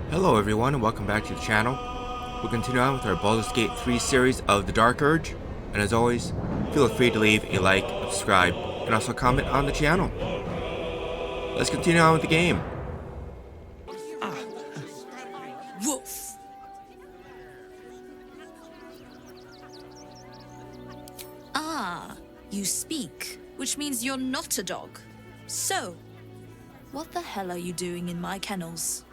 Hello everyone and welcome back to the channel. We'll continue on with our Baldur's Gate 3 series of the Dark Urge, and as always, feel free to leave a like, subscribe, and also comment on the channel. Let's continue on with the game. Woof! Ah, you speak, which means you're not a dog. So, what the hell are you doing in my kennels?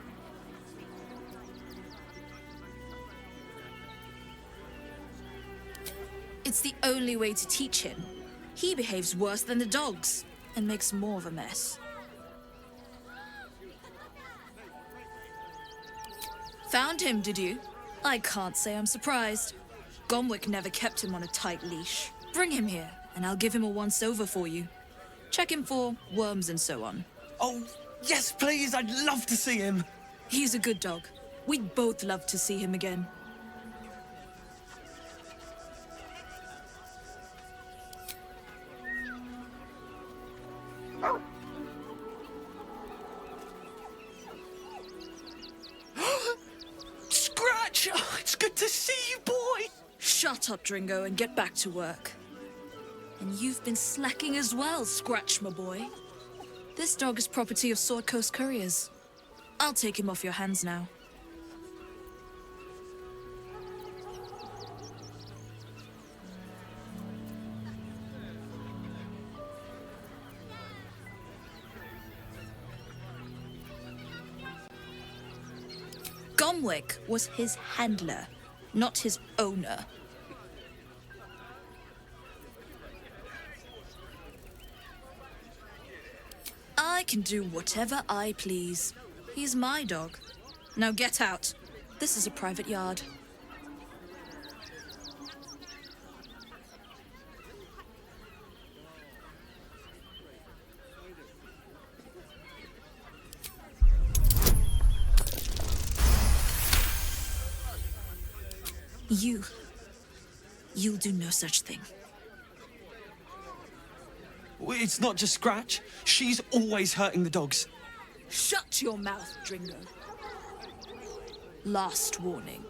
It's the only way to teach him. He behaves worse than the dogs, and makes more of a mess. Found him, did you? I can't say I'm surprised. Gomwick never kept him on a tight leash. Bring him here, and I'll give him a once-over for you. Check him for worms and so on. Oh, yes, please, I'd love to see him. He's a good dog. We'd both love to see him again. Scratch! Oh, it's good to see you, boy. Shut up, Dringo, and get back to work. And you've been slacking as well, Scratch, my boy. This dog is property of Sword Coast Couriers. I'll take him off your hands now. Gomwick was his handler, not his owner. I can do whatever I please. He's my dog. Now get out. This is a private yard. You'll do no such thing. It's not just Scratch. She's always hurting the dogs. Shut your mouth, Dringo. Last warning.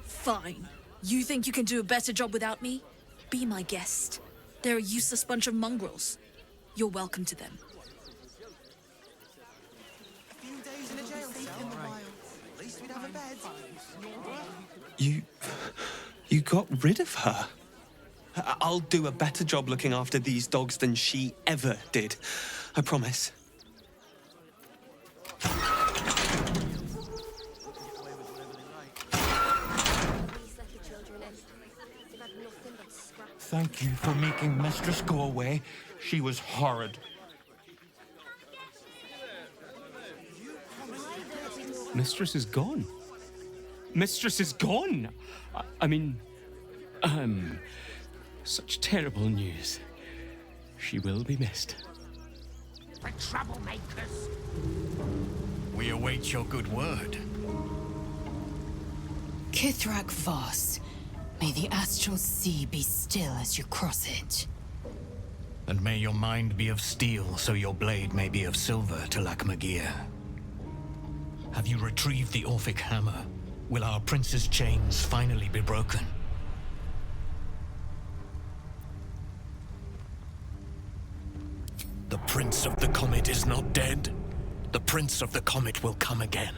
Fine. You think you can do a better job without me? Be my guest. They're a useless bunch of mongrels. You're welcome to them. You got rid of her? I'll do a better job looking after these dogs than she ever did. I promise. Thank you for making Mistress go away. She was horrid. Mistress is gone. Mistress is gone! Such terrible news. She will be missed. For troublemakers. We await your good word. Kithrak Voss, may the astral sea be still as you cross it. And may your mind be of steel, so your blade may be of silver to Lakmagir. Have you retrieved the Orphic hammer? Will our prince's chains finally be broken? The Prince of the Comet is not dead. The Prince of the Comet will come again.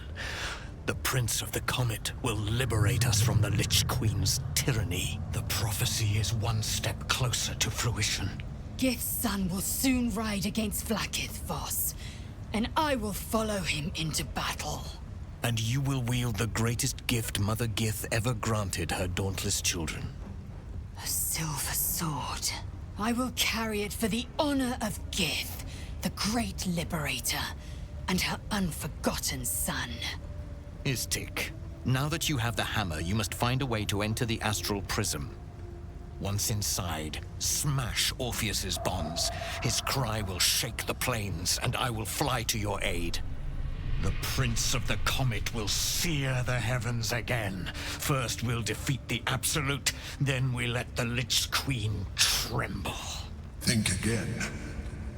The Prince of the Comet will liberate us from the Lich Queen's tyranny. The prophecy is one step closer to fruition. Gith's son will soon ride against Vlaakith Voss, and I will follow him into battle. And you will wield the greatest gift Mother Gith ever granted her dauntless children. A silver sword. I will carry it for the honor of Gith, the great liberator, and her unforgotten son. Istik, now that you have the hammer, you must find a way to enter the astral prism. Once inside, smash Orpheus's bonds. His cry will shake the plains, and I will fly to your aid. The Prince of the Comet will sear the heavens again. First we'll defeat the Absolute, then we let the Lich Queen tremble. Think again.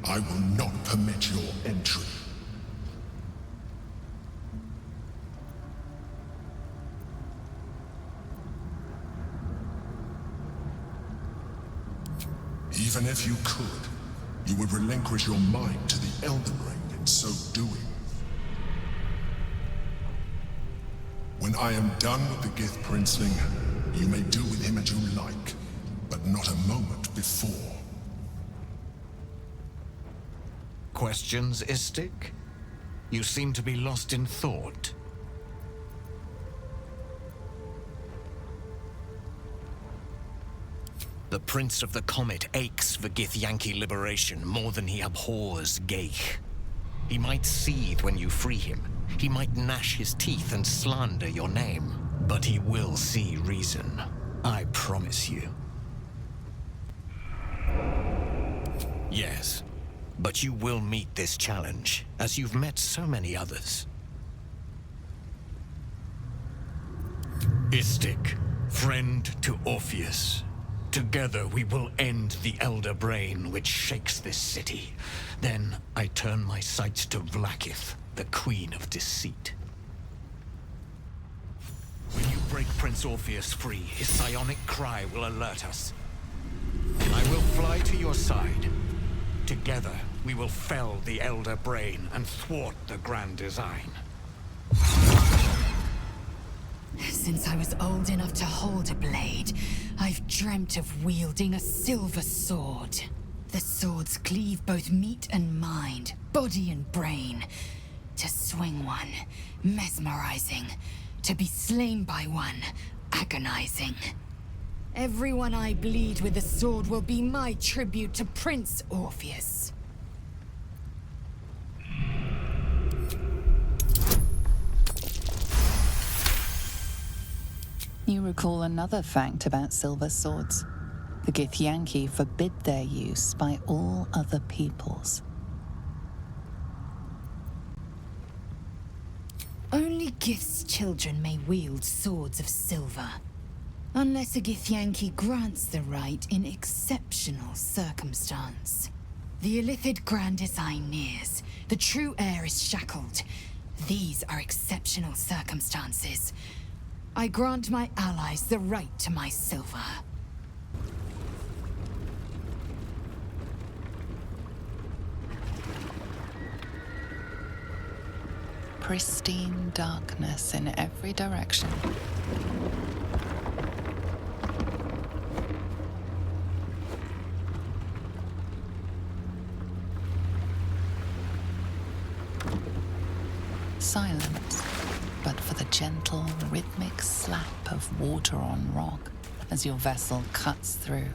I will not permit your entry. Even if you could, you would relinquish your mind to the Elderbrain in so doing. When I am done with the Gith Princeling, you may do with him as you like, but not a moment before. Questions, Istik? You seem to be lost in thought. The Prince of the Comet aches for Githyanki liberation more than he abhors Geich. He might seethe when you free him. He might gnash his teeth and slander your name. But he will see reason. I promise you. Yes, but you will meet this challenge, as you've met so many others. Istik, friend to Orpheus. Together we will end the Elderbrain which shakes this city. Then I turn my sights to Vlaakith, the Queen of Deceit. When you break Prince Orpheus free, his psionic cry will alert us. I will fly to your side. Together we will fell the Elderbrain and thwart the grand design. Since I was old enough to hold a blade, I've dreamt of wielding a silver sword. The swords cleave both meat and mind, body and brain. To swing one, mesmerizing. To be slain by one, agonizing. Everyone I bleed with the sword will be my tribute to Prince Orpheus. You recall another fact about silver swords. The Githyanki forbid their use by all other peoples. Only Gith's children may wield swords of silver. Unless a Githyanki grants the right in exceptional circumstance. The Illithid grand design nears. The true heir is shackled. These are exceptional circumstances. I grant my allies the right to my silver. Pristine darkness in every direction. Silence, but for the gentle, rhythmic slap of water on rock as your vessel cuts through.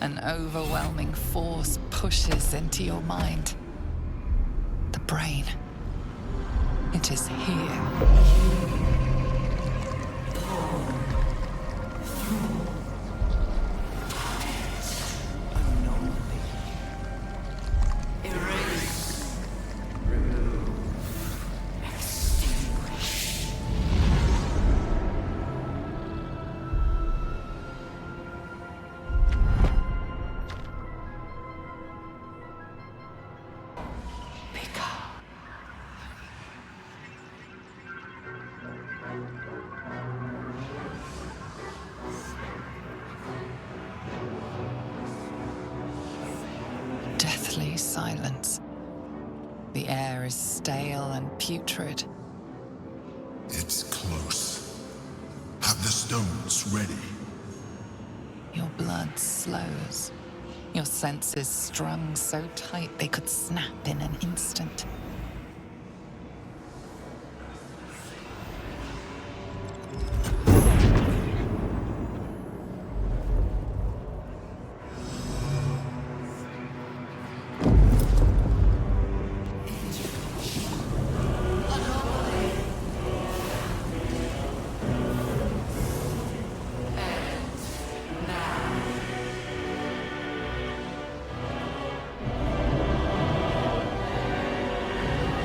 An overwhelming force pushes into your mind. The brain. It is here. deathly silence. The air is stale and putrid. It's close. Have the stones ready. Your blood slows. Your senses strung so tight they could snap in an instant.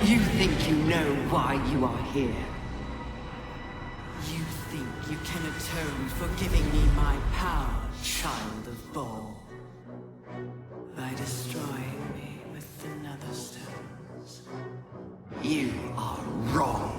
You think you know why you are here. You think you can atone for giving me my power, child of Baal, by destroying me with the Nether stones. You are wrong.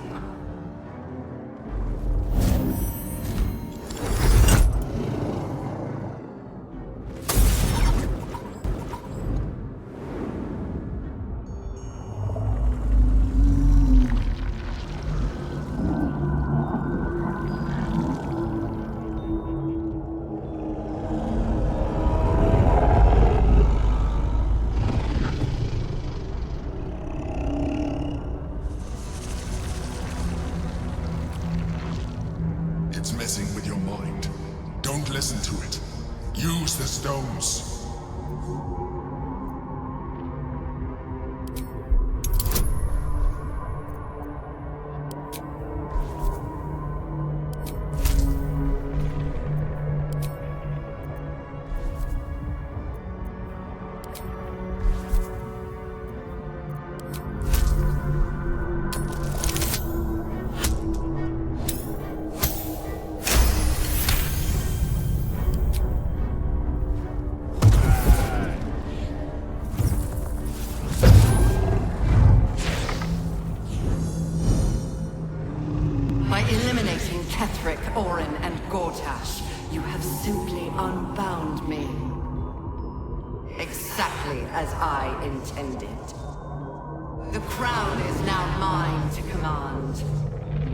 It's messing with your mind. Don't listen to it. Use the stones. By eliminating Ketheric, Orin, and Gortash, you have simply unbound me. Exactly as I intended. The crown is now mine to command.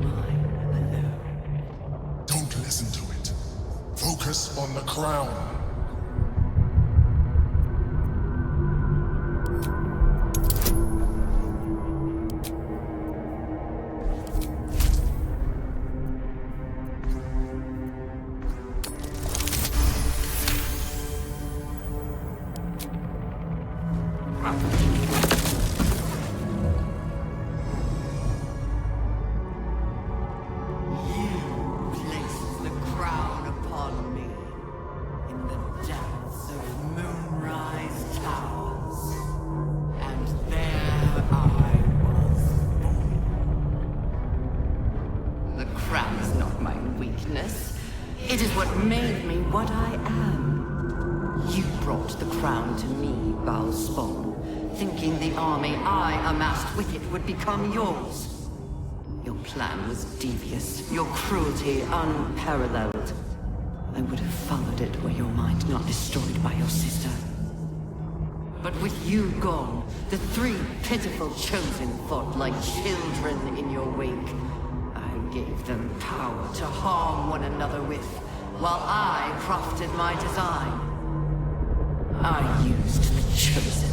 Mine alone. Don't listen to it. Focus on the crown. Place the crown upon me in the depths of Moonrise Towers. And there I was born. The crown is not my weakness. It is what made me what I am. You brought the crown to me, Baldur, thinking the army I amassed with it would become yours. Your plan was devious, your cruelty unparalleled. I would have followed it were your mind not destroyed by your sister. But with you gone, the three pitiful chosen fought like children in your wake. I gave them power to harm one another with, while I crafted my design. I used the chosen,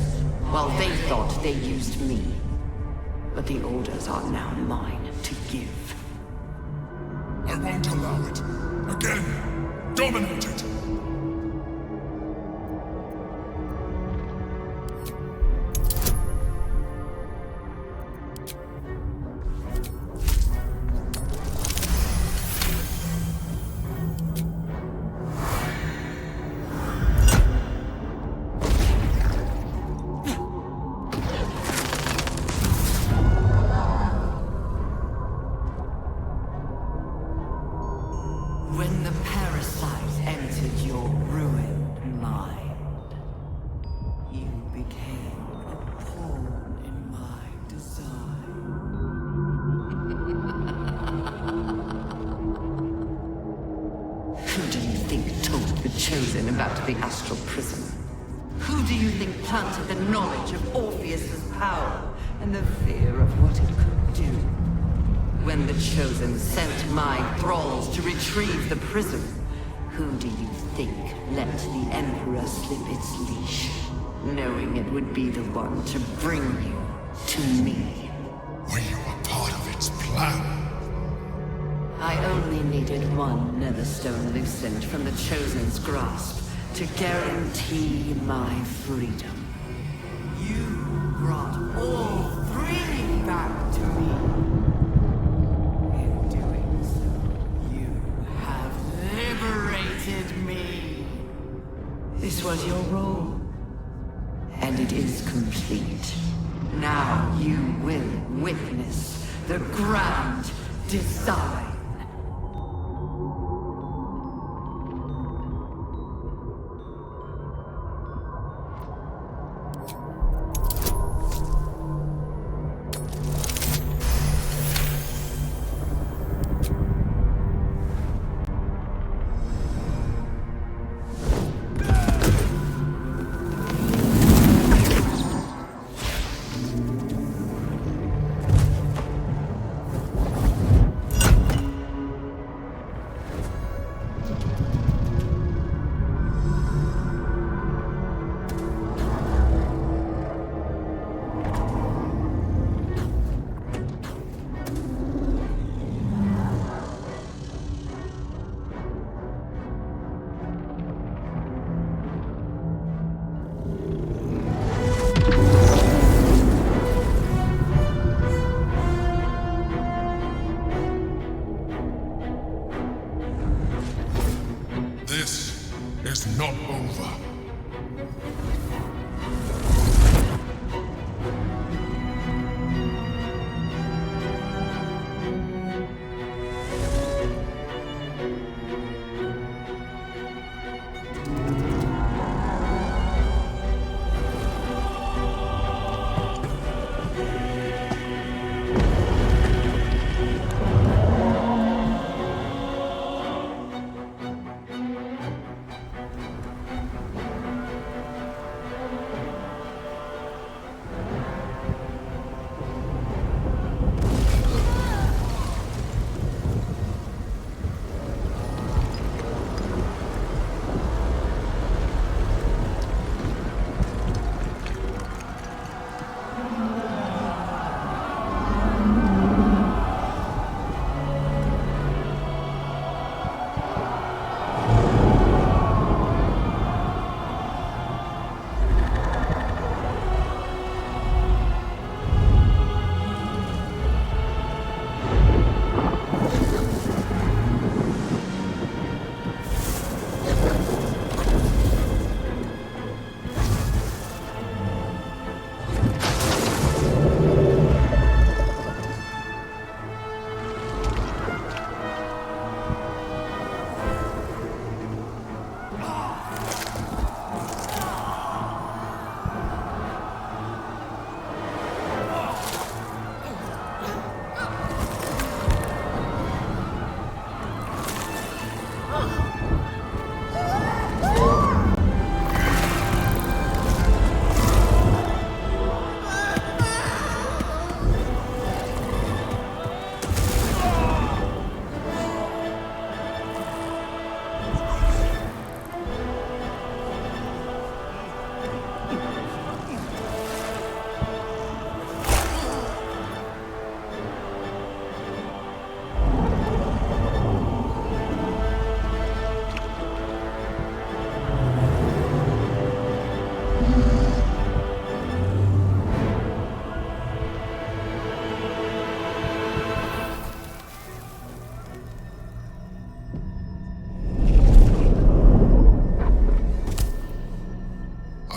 while they thought they used me. But the orders are now mine to give. I won't allow it. Again, dominate it. When the parasite entered your ruined mind, you became a pawn in my design. Who do you think told the Chosen about the astral prism? Who Who do you think planted the knowledge of Orpheus's power and the fear of what it could do? When the Chosen sent my thralls to retrieve the prism, who do you think let the Emperor slip its leash, knowing it would be the one to bring you to me? Were you a part of its plan? I only needed one Netherstone loosened from the Chosen's grasp to guarantee my freedom. You brought all three back to me. In doing so, you have liberated me. This was your role, and it is complete. Now you will witness the grand design. This is not over.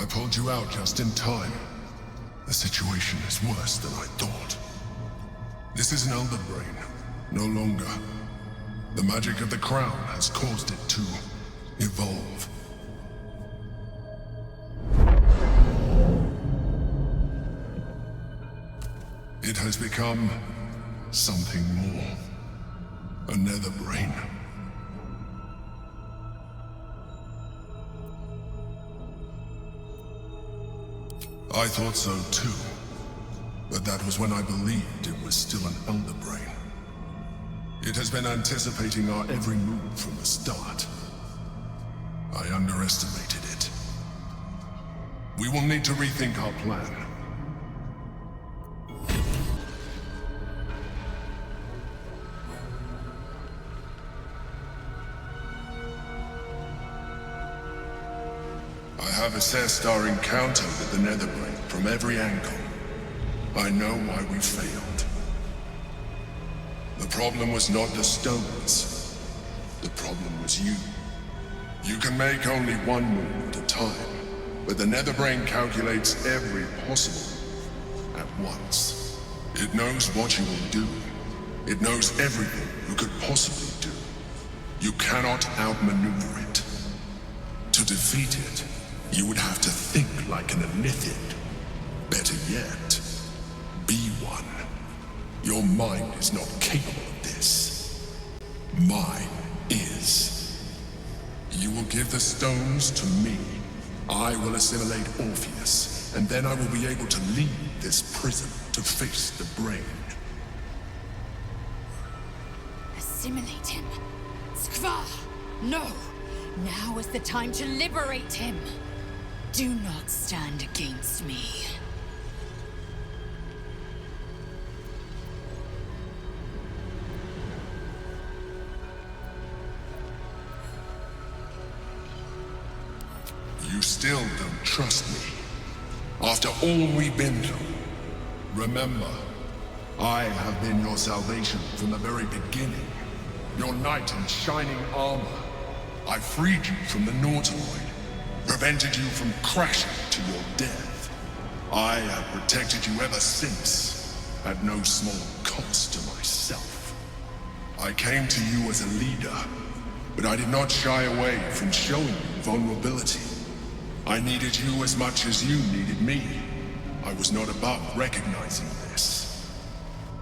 Pulled you out just in time. The situation is worse than I thought. This is Netherbrain, no longer. The magic of the crown has caused it to evolve. It has become something more. A Netherbrain. I thought so too. But that was when I believed it was still an Elderbrain. It has been anticipating our every move from the start. I underestimated it. We will need to rethink our plan. I have assessed our encounter with the Netherbrain from every angle. I know why we failed. The problem was not the stones. The problem was you. You can make only one move at a time, but the Netherbrain calculates every possible move at once. It knows what you will do. It knows everything you could possibly do. You cannot outmaneuver it. To defeat it, you would have to think like an Elithid. Better yet, be one. Your mind is not capable of this. Mine is. You will give the stones to me. I will assimilate Orpheus, and then I will be able to leave this prison to face the brain. Assimilate him. Skvar! No! Now is the time to liberate him. Do not stand against me. You still don't trust me. After all we've been through. Remember, I have been your salvation from the very beginning. Your knight in shining armor. I freed you from the Nautiloid. Prevented you from crashing to your death. I have protected you ever since, at no small cost to myself. I came to you as a leader, but I did not shy away from showing you vulnerability. I needed you as much as you needed me. I was not above recognizing this.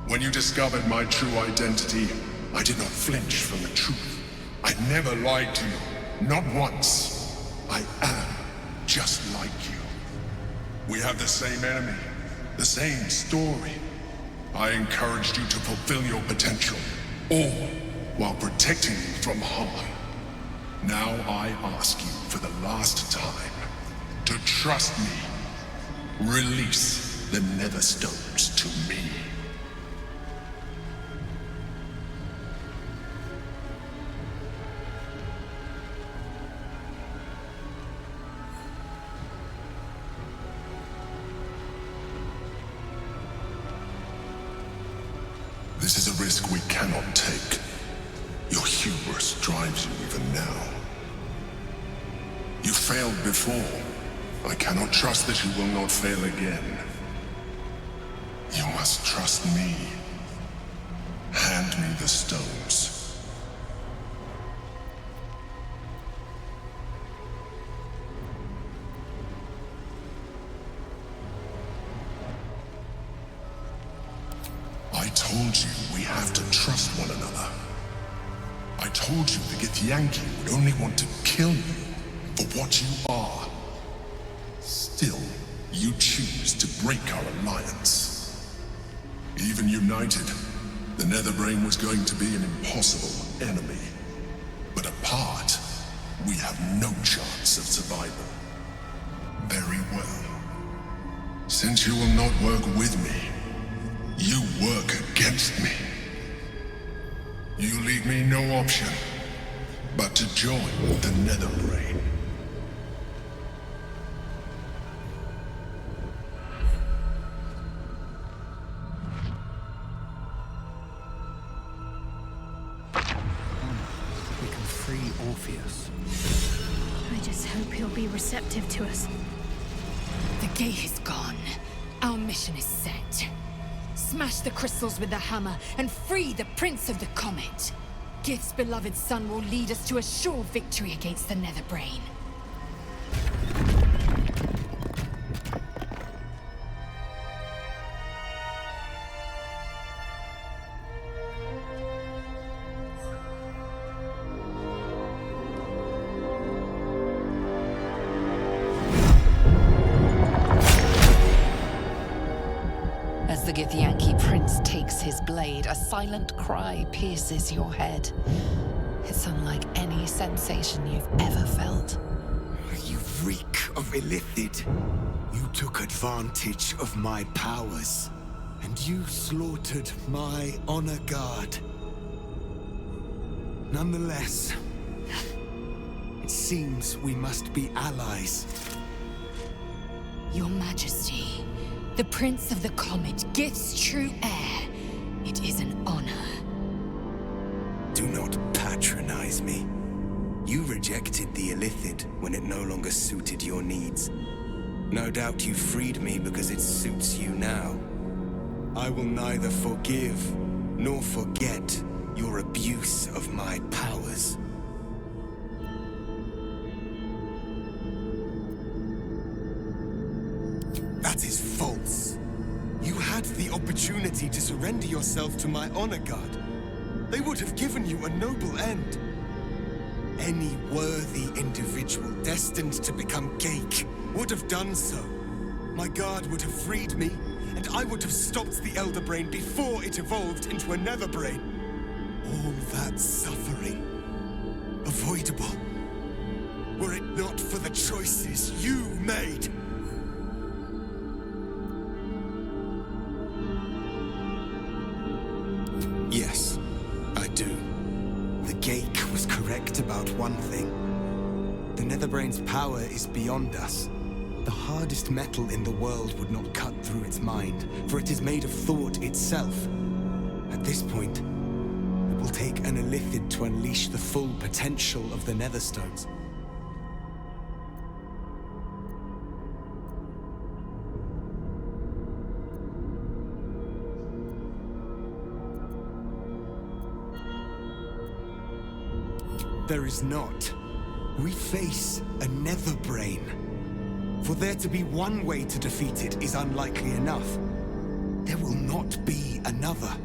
When you discovered my true identity, I did not flinch from the truth. I never lied to you, not once. I am just like you. We have the same enemy, the same story. I encouraged you to fulfill your potential, all while protecting you from harm. Now I ask you for the last time to trust me. Release the Netherstones to me. This is a risk we cannot take. Your hubris drives you even now. You failed before. I cannot trust that you will not fail again. You must trust me. Hand me the stones. I told you we have to trust one another. I told you the Githyanki would only want to kill you for what you are. Still, you choose to break our alliance. Even united, the Netherbrain was going to be an impossible enemy. But apart, we have no chance of survival. Very well. Since you will not work with me, you work against me. You leave me no option but to join the Netherbrain. We can free Orpheus. I just hope he'll be receptive to us. The gate is gone. Our mission is set. Smash the crystals with the hammer and free the Prince of the Comet. Gith's beloved son will lead us to a sure victory against the Netherbrain. Githyanki prince takes his blade, a silent cry pierces your head. It's unlike any sensation you've ever felt. You reek of illithid. You took advantage of my powers, and you slaughtered my honor guard. Nonetheless, it seems we must be allies. Your Majesty, the Prince of the Comet, Gith's true heir. It is an honor. Do not patronize me. You rejected the illithid when it no longer suited your needs. No doubt you freed me because it suits you now. I will neither forgive nor forget your abuse of my powers. That is false. You had the opportunity to surrender yourself to my honor guard. They would have given you a noble end. Any worthy individual destined to become Geik would have done so. My guard would have freed me, and I would have stopped the Elderbrain before it evolved into a Netherbrain. All that suffering, avoidable, were it not for the choices you made. Yes, I do. The Geik was correct about one thing. The Netherbrain's power is beyond us. The hardest metal in the world would not cut through its mind, for it is made of thought itself. At this point, it will take an illithid to unleash the full potential of the Netherstones. There is not. We face a Netherbrain. For there to be one way to defeat it is unlikely enough. There will not be another.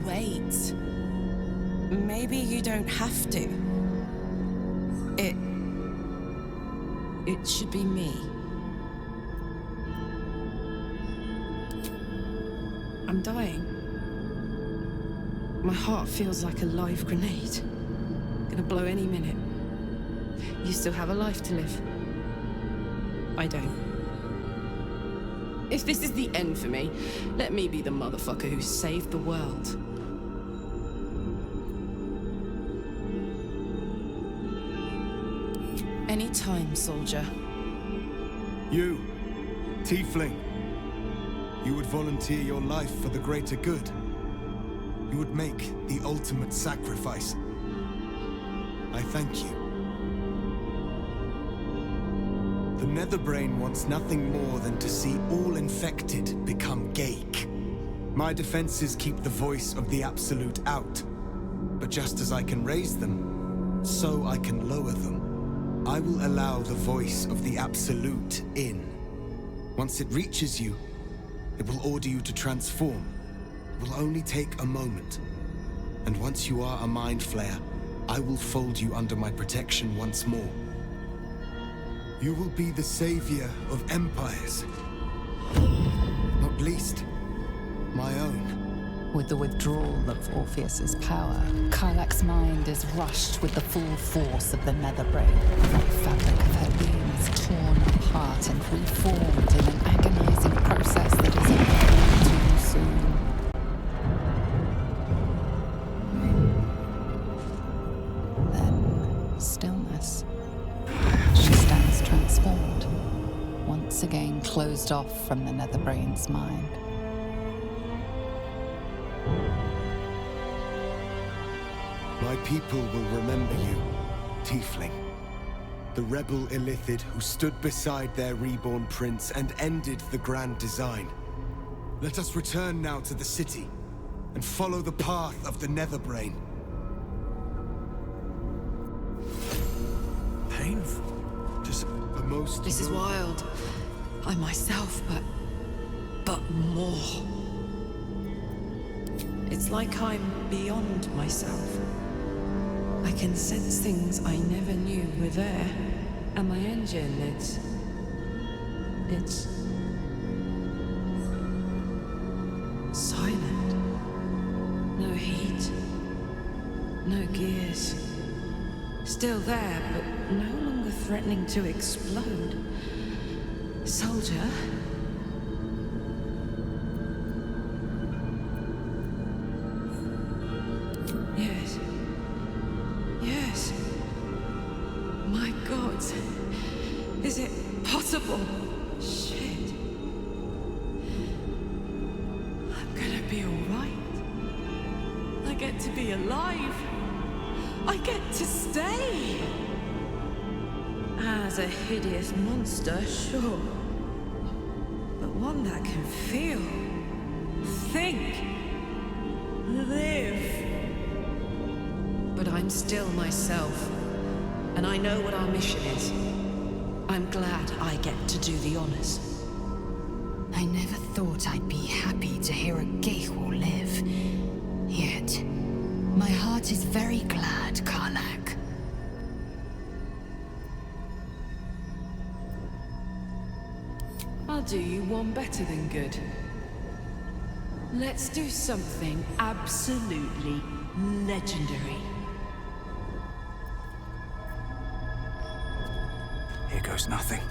Wait. Maybe you don't have to. It should be me. I'm dying. My heart feels like a live grenade. Gonna blow any minute. You still have a life to live. I don't. If this is the end for me, let me be the motherfucker who saved the world. Anytime, soldier. You, Tiefling. You would volunteer your life for the greater good. You would make the ultimate sacrifice. I thank you. The Netherbrain wants nothing more than to see all infected become Geik. My defenses keep the voice of the Absolute out. But just as I can raise them, so I can lower them. I will allow the voice of the Absolute in. Once it reaches you, it will order you to transform. It will only take a moment. And once you are a Mind Flayer, I will fold you under my protection once more. You will be the savior of empires. Not least, my own. With the withdrawal of Orpheus's power, Karlach's mind is rushed with the full force of the Netherbrain. The fabric of her being is torn apart and reformed in an agonizing process that is over too soon. Then, stillness. She stands transformed, once again closed off from the Netherbrain's mind. My people will remember you, Tiefling. The rebel illithid who stood beside their reborn prince and ended the grand design. Let us return now to the city and follow the path of the Netherbrain. Painful. Just the most... This is wild. I myself, but more. It's like I'm beyond myself. I can sense things I never knew were there. And my engine, It's silent. No heat. No gears. Still there, but no longer threatening to explode. Soldier? Yes. Yes. My God. Is it possible? Shit. I'm gonna be alright. I get to be alive. I get to stay. As a hideous monster, sure. But one that can feel, think, live. But I'm still myself, and I know what our mission is. I'm glad I get to do the honors. I never thought I'd be happy to hear a Geihor live. Yet, my heart is very glad, Karlak. I'll do you one better than good. Let's do something absolutely legendary. Here goes nothing.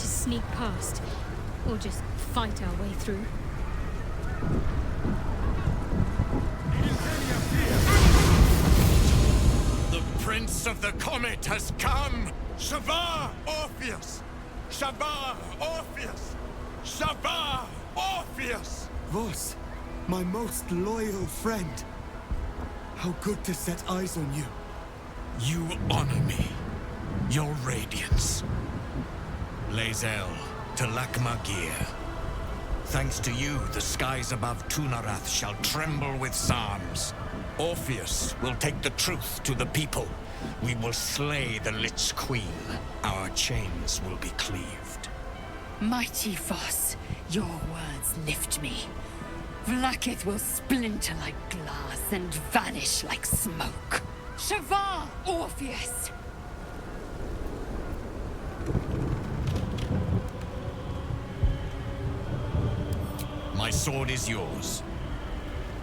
Sneak past, or just fight our way through. The Prince of the Comet has come! Shavar Orpheus! Shavar Orpheus! Shavar Orpheus! Vos, my most loyal friend. How good to set eyes on you. You honor me. Your radiance. Lae'zel, to Lakmagir. Thanks to you, the skies above Tunarath shall tremble with psalms. Orpheus will take the truth to the people. We will slay the Lich Queen. Our chains will be cleaved. Mighty Voss, your words lift me. Vlaakith will splinter like glass and vanish like smoke. Shavar Orpheus! My sword is yours.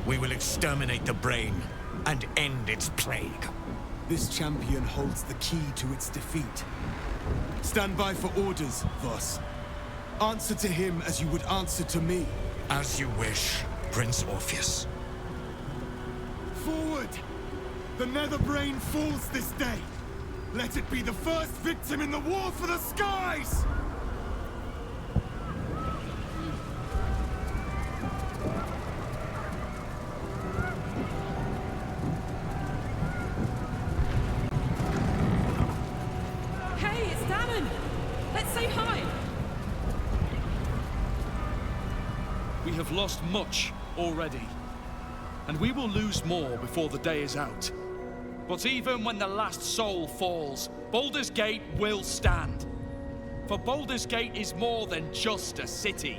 We will exterminate the brain and end its plague. This champion holds the key to its defeat. Stand by for orders, Voss. Answer to him as you would answer to me. As you wish, Prince Orpheus. Forward! The Netherbrain falls this day. Let it be the first victim in the war for the skies! Hey, it's Damon! Let's say hi! We have lost much already, and we will lose more before the day is out. But even when the last soul falls, Baldur's Gate will stand. For Baldur's Gate is more than just a city.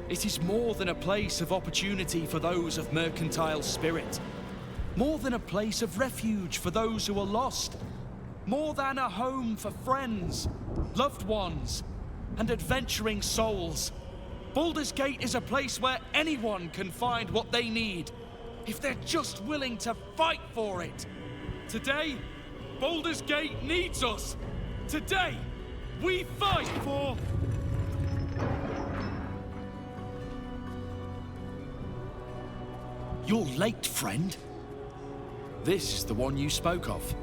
It is more than a place of opportunity for those of mercantile spirit. More than a place of refuge for those who are lost. More than a home for friends, loved ones, and adventuring souls. Baldur's Gate is a place where anyone can find what they need, if they're just willing to fight for it. Today, Baldur's Gate needs us. Today, we fight for... You're late, friend. This is the one you spoke of.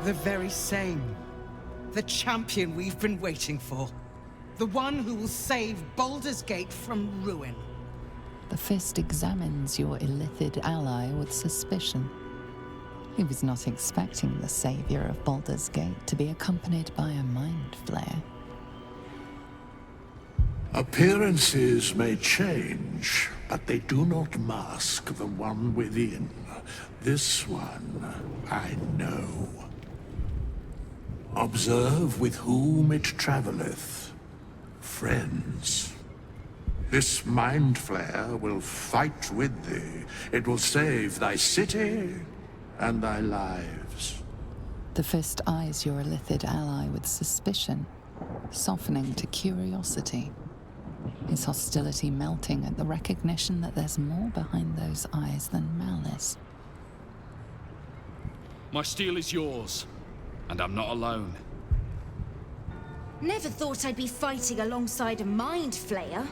The very same. The champion we've been waiting for. The one who will save Baldur's Gate from ruin. The Fist examines your illithid ally with suspicion. He was not expecting the savior of Baldur's Gate to be accompanied by a mind flare. Appearances may change, but they do not mask the one within. This one I know. Observe with whom it travelleth. Friends. This mind flare will fight with thee. It will save thy city and thy lives. The Fist eyes your illithid ally with suspicion, softening to curiosity. His hostility melting at the recognition that there's more behind those eyes than malice. My steel is yours, and I'm not alone. Never thought I'd be fighting alongside a mind flayer.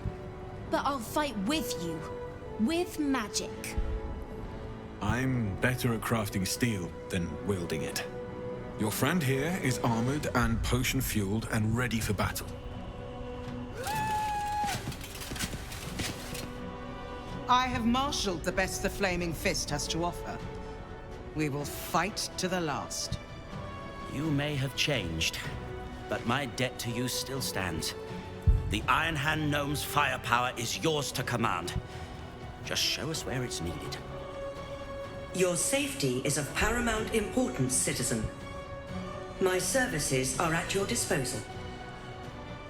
But I'll fight with you. With magic. I'm better at crafting steel than wielding it. Your friend here is armored and potion-fueled and ready for battle. I have marshaled the best the Flaming Fist has to offer. We will fight to the last. You may have changed, but my debt to you still stands. The Iron Hand Gnome's firepower is yours to command. Just show us where it's needed. Your safety is of paramount importance, citizen. My services are at your disposal.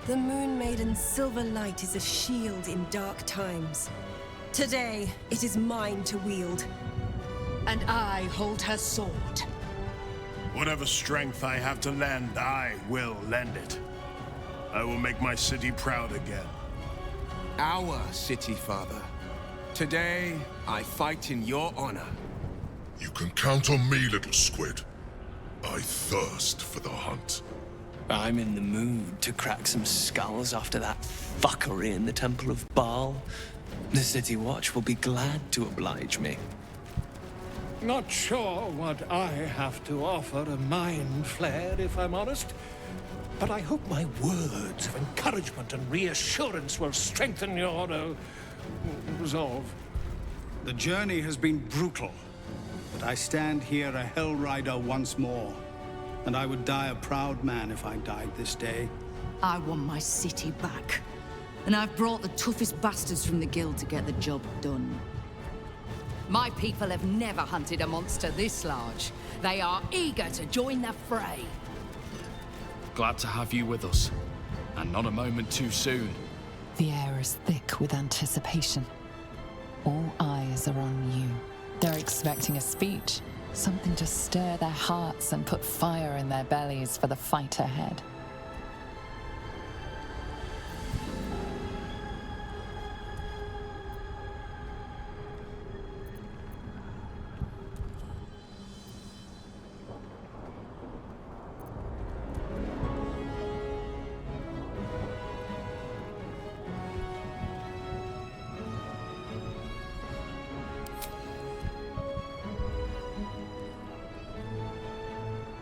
The Moon Maiden's silver light is a shield in dark times. Today, it is mine to wield. And I hold her sword. Whatever strength I have to lend, I will lend it. I will make my city proud again. Our city, Father. Today, I fight in your honor. You can count on me, little squid. I thirst for the hunt. I'm in the mood to crack some skulls after that fuckery in the Temple of Baal. The City Watch will be glad to oblige me. Not sure what I have to offer a mind flare, if I'm honest. But I hope my words of encouragement and reassurance will strengthen your resolve. The journey has been brutal, but I stand here a Hell Rider once more. And I would die a proud man if I died this day. I want my city back. And I've brought the toughest bastards from the guild to get the job done. My people have never hunted a monster this large. They are eager to join the fray. Glad to have you with us, and not a moment too soon. The air is thick with anticipation. All eyes are on you. They're expecting a speech, something to stir their hearts and put fire in their bellies for the fight ahead.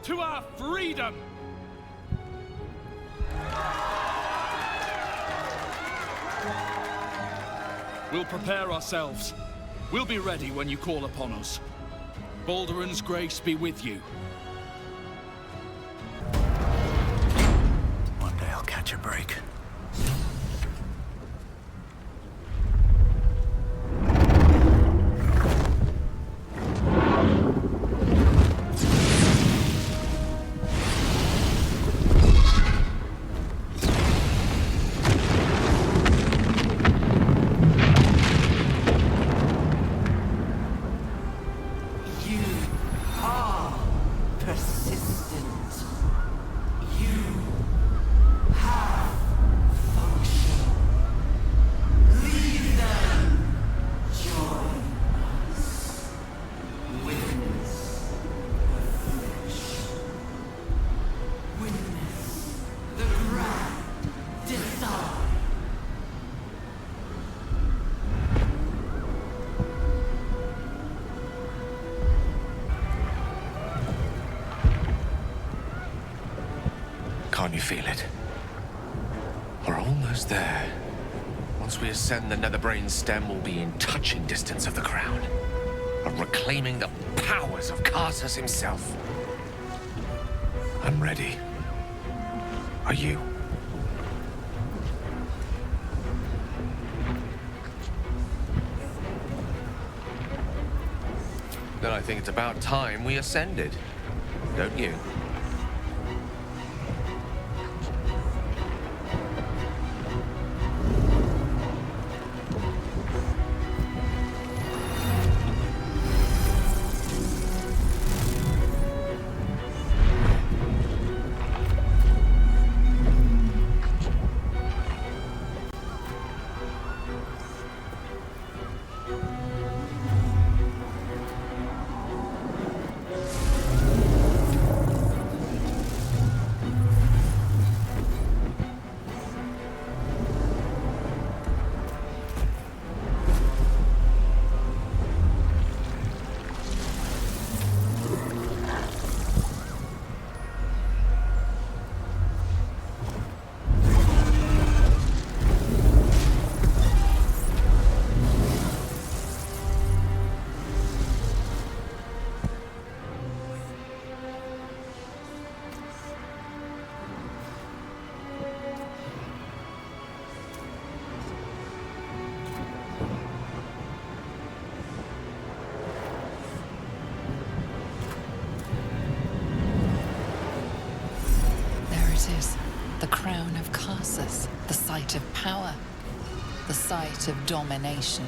To our freedom! We'll prepare ourselves. We'll be ready when you call upon us. Baldur's grace be with you. One day I'll catch a break. you feel it? We're almost there. Once we ascend, the Netherbrain stem will be in touching distance of the crown. And reclaiming the powers of Karsus himself. I'm ready. Are you? Then I think it's about time we ascended. Don't you? The crown of Karsus, the site of power, the site of domination.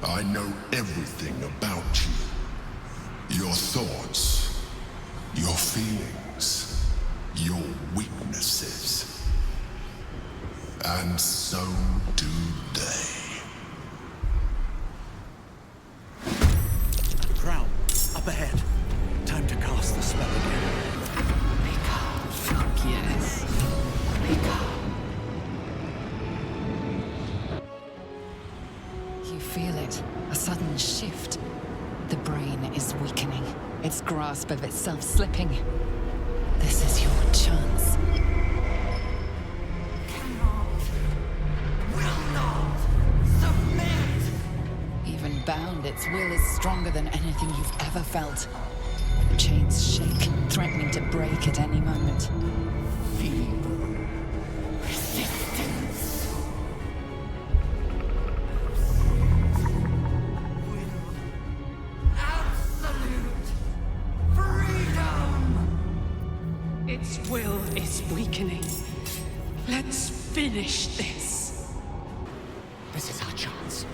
I know everything about you. Your thoughts, your feelings, your weaknesses. And so do they. Crown, up ahead. Time to cast the spell again. Fuck yes. You feel it, a sudden shift. The brain is weakening, its grasp of itself slipping. This is your chance. Will not submit! Even bound, its will is stronger than anything you've ever felt. The chains shake, threatening to break at any moment. Its will is weakening. Let's finish this. This is our chance.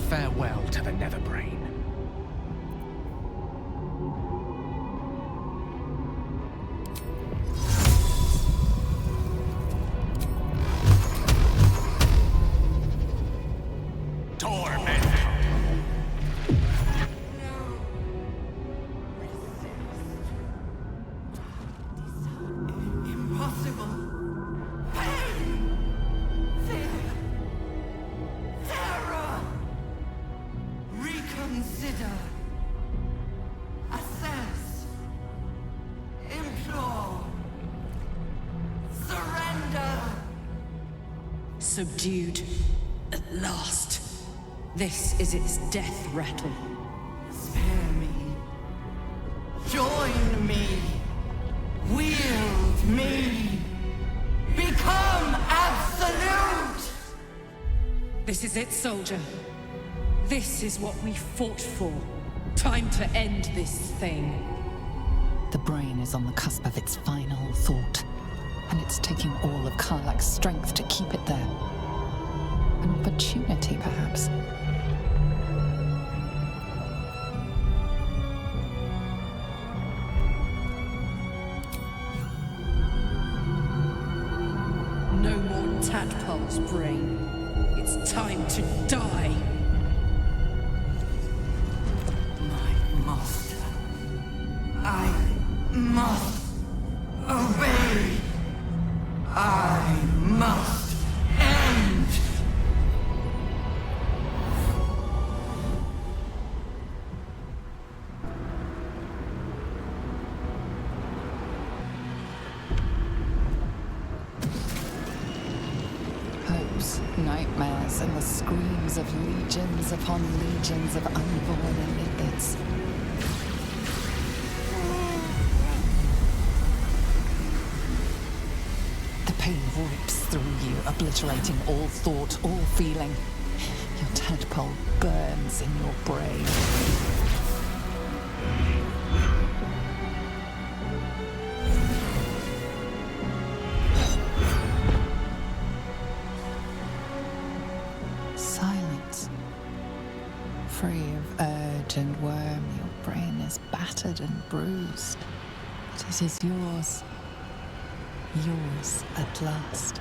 Farewell to the Netherbrain. Consider. Assess. Implore. Surrender. Subdued. At last. This is its death rattle. Spare me. Join me. Wield me. Become absolute! This is it, soldier. This is what we fought for. Time to end this thing. The brain is on the cusp of its final thought, and it's taking all of Karlach's strength to keep it there. An opportunity, perhaps. No more tadpoles, Brain. It's time to die. My master. I must obey. I must end. Hopes, nightmares, and the screams of legions upon legions of unborn Enidids. The pain rips through you, obliterating all thought, all feeling. Your tadpole burns in your brain. Silence. Free of urge and worm, your brain is battered and bruised. But it is yours. Yours at last.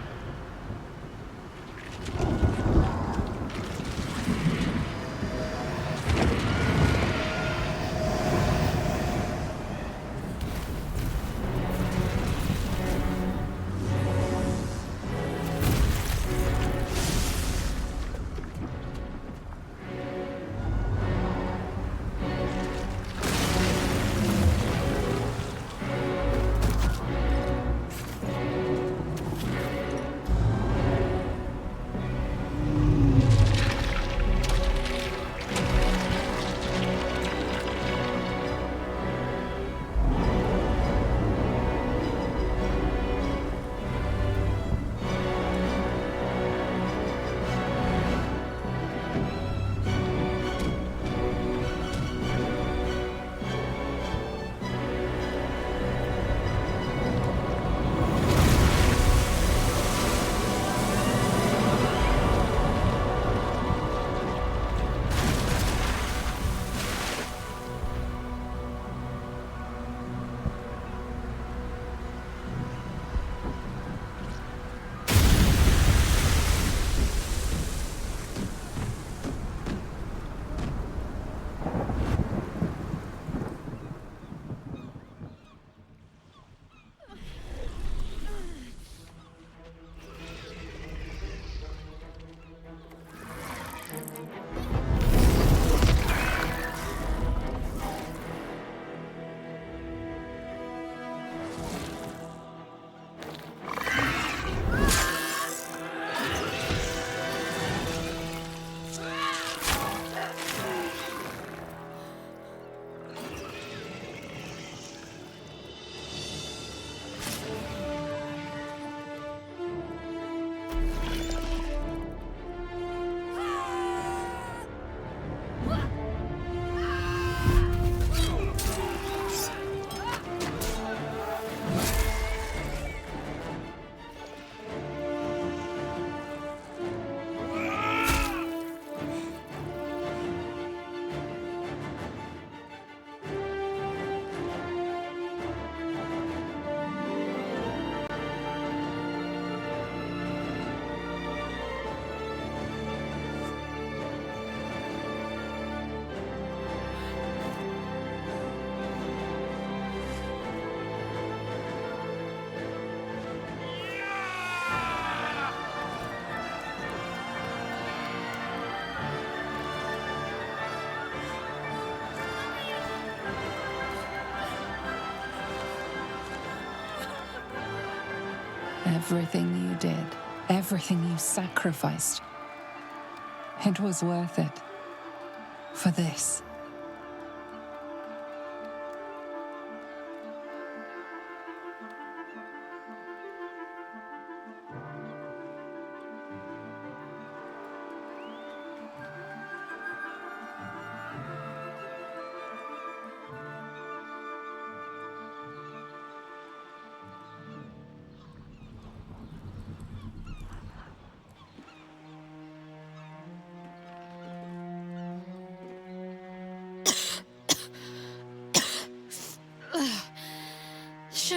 Everything you did, everything you sacrificed, it was worth it. For this.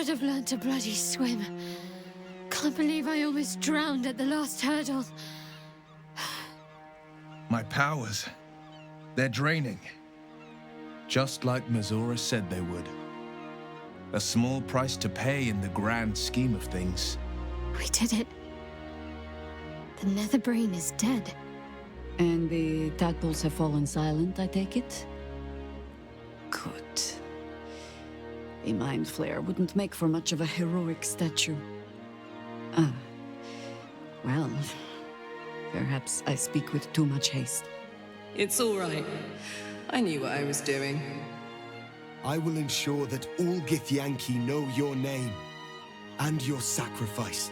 should have learned to bloody swim. Can't believe I almost drowned at the last hurdle. My powers, they're draining. Just like Mazora said they would. A small price to pay in the grand scheme of things. We did it. The Netherbrain is dead. And the tadpoles have fallen silent, I take it? Good. A mind flare wouldn't make for much of a heroic statue. Well, perhaps I speak with too much haste. It's all right. I knew what I was doing. I will ensure that all Githyanki know your name and your sacrifice.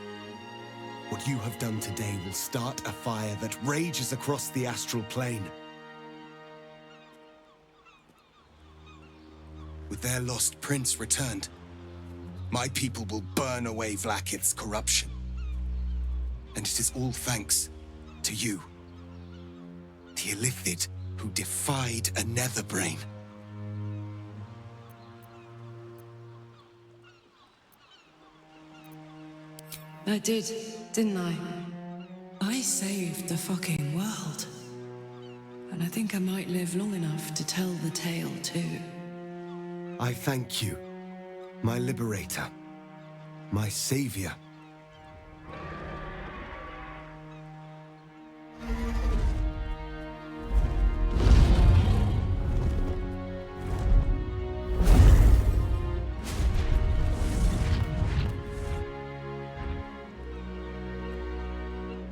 What you have done today will start a fire that rages across the astral plane. With their lost prince returned, my people will burn away Vlaakith's corruption. And it is all thanks to you, the Illithid who defied a Netherbrain. I did, didn't I? I saved the fucking world. And I think I might live long enough to tell the tale too. I thank you, my liberator, my savior.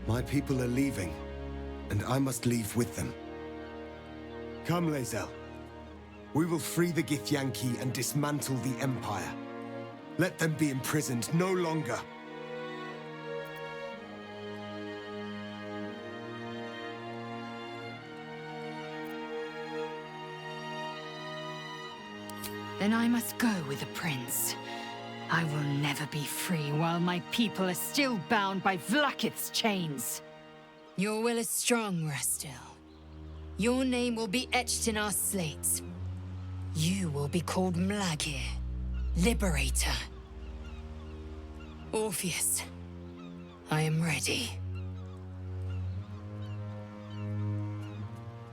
My people are leaving, and I must leave with them. Come, Lae'zel. We will free the Githyanki and dismantle the Empire. Let them be imprisoned no longer. Then I must go with the prince. I will never be free while my people are still bound by Vlaakith's chains. Your will is strong, Rastil. Your name will be etched in our slates. You will be called Mlagir, Liberator. Orpheus, I am ready.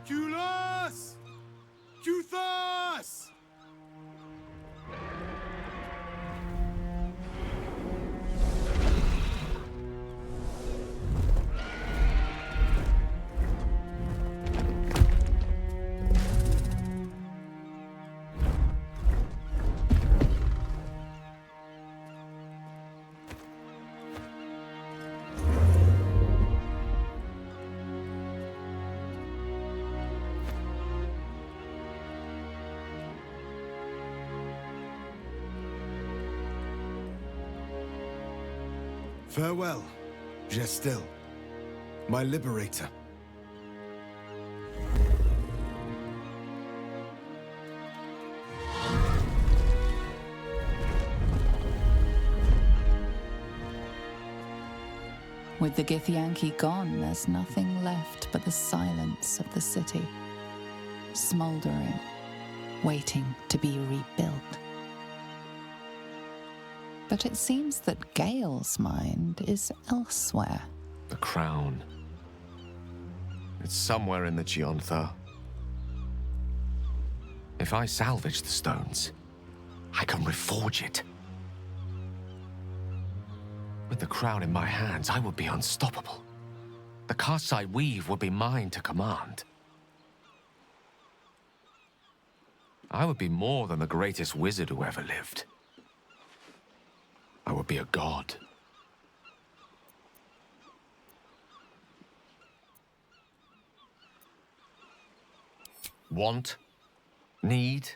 Kulos! Kuthos! Farewell, Gestil, my liberator. With the Githyanki gone, there's nothing left but the silence of the city, smoldering, waiting to be rebuilt. But it seems that Gale's mind is elsewhere. The crown. It's somewhere in the Giontha. If I salvage the stones, I can reforge it. With the crown in my hands, I would be unstoppable. The casts I weave would be mine to command. I would be more than the greatest wizard who ever lived. I would be a god. Want, need,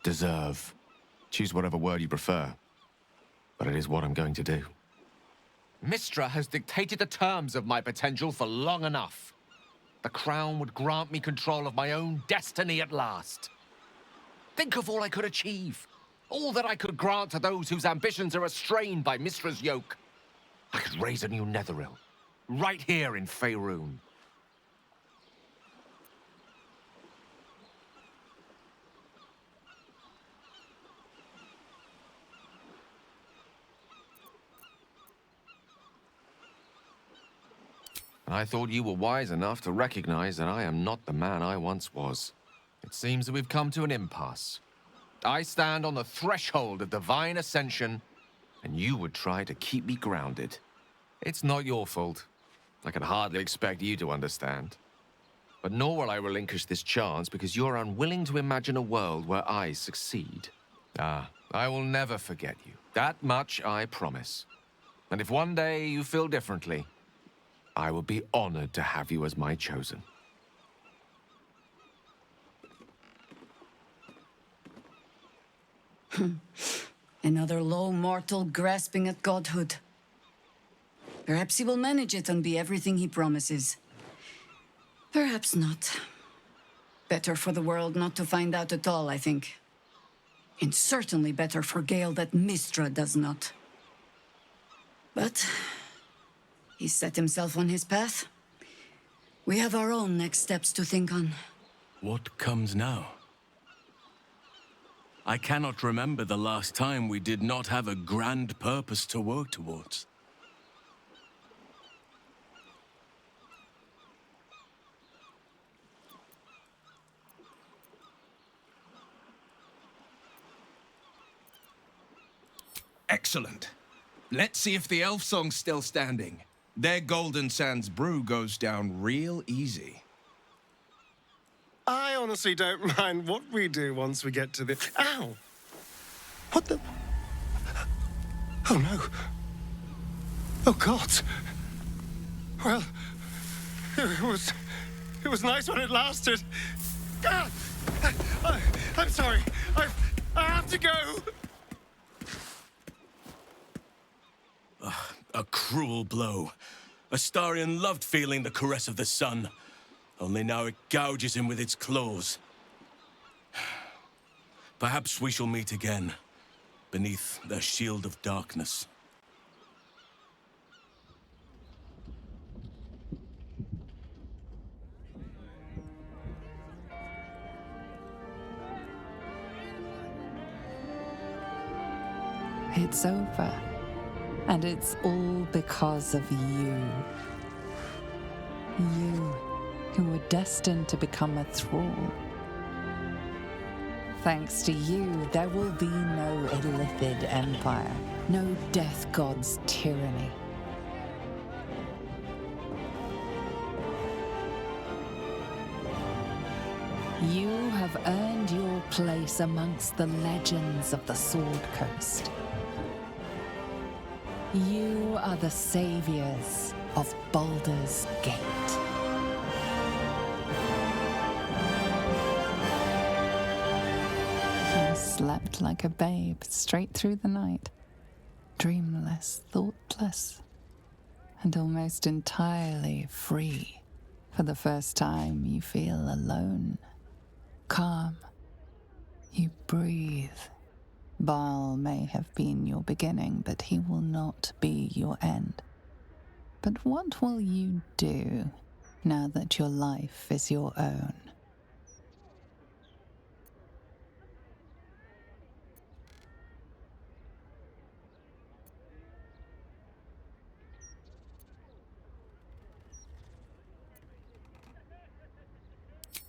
deserve. Choose whatever word you prefer. But it is what I'm going to do. Mystra has dictated the terms of my potential for long enough. The crown would grant me control of my own destiny at last. Think of all I could achieve. All that I could grant to those whose ambitions are restrained by Mystra's yoke. I could raise a new Netheril, right here in Faerun. I thought you were wise enough to recognize that I am not the man I once was. It seems that we've come to an impasse. I stand on the threshold of divine ascension, and you would try to keep me grounded. It's not your fault. I can hardly expect you to understand. But nor will I relinquish this chance because you're unwilling to imagine a world where I succeed. I will never forget you. That much I promise. And if one day you feel differently, I will be honored to have you as my chosen. Another low mortal grasping at godhood. Perhaps he will manage it and be everything he promises. Perhaps not. Better for the world not to find out at all, I think. And certainly better for Gale that Mystra does not. But he set himself on his path. We have our own next steps to think on. What comes now? I cannot remember the last time we did not have a grand purpose to work towards. Excellent. Let's see if the elf song's still standing. Their Golden Sands brew goes down real easy. I honestly don't mind what we do once we get to the... Ow! What the... Oh, no. Oh, God. Well, it was nice when it lasted. Ah! I'm sorry. I have to go. A cruel blow. Astarion loved feeling the caress of the sun. Only now it gouges him with its claws. Perhaps we shall meet again, beneath the shield of darkness. It's over. And it's all because of you. You, who were destined to become a thrall. Thanks to you, there will be no Illithid empire, no death god's tyranny. You have earned your place amongst the legends of the Sword Coast. You are the saviors of Baldur's Gate. You slept like a babe straight through the night, dreamless, thoughtless, and almost entirely free. For the first time, you feel alone, calm. You breathe. Baal may have been your beginning, but he will not be your end. But what will you do now that your life is your own?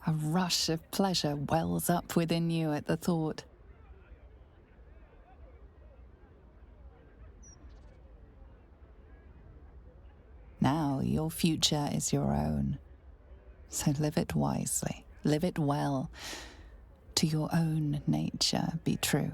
A rush of pleasure wells up within you at the thought. Now your future is your own. So live it wisely, live it well. To your own nature be true.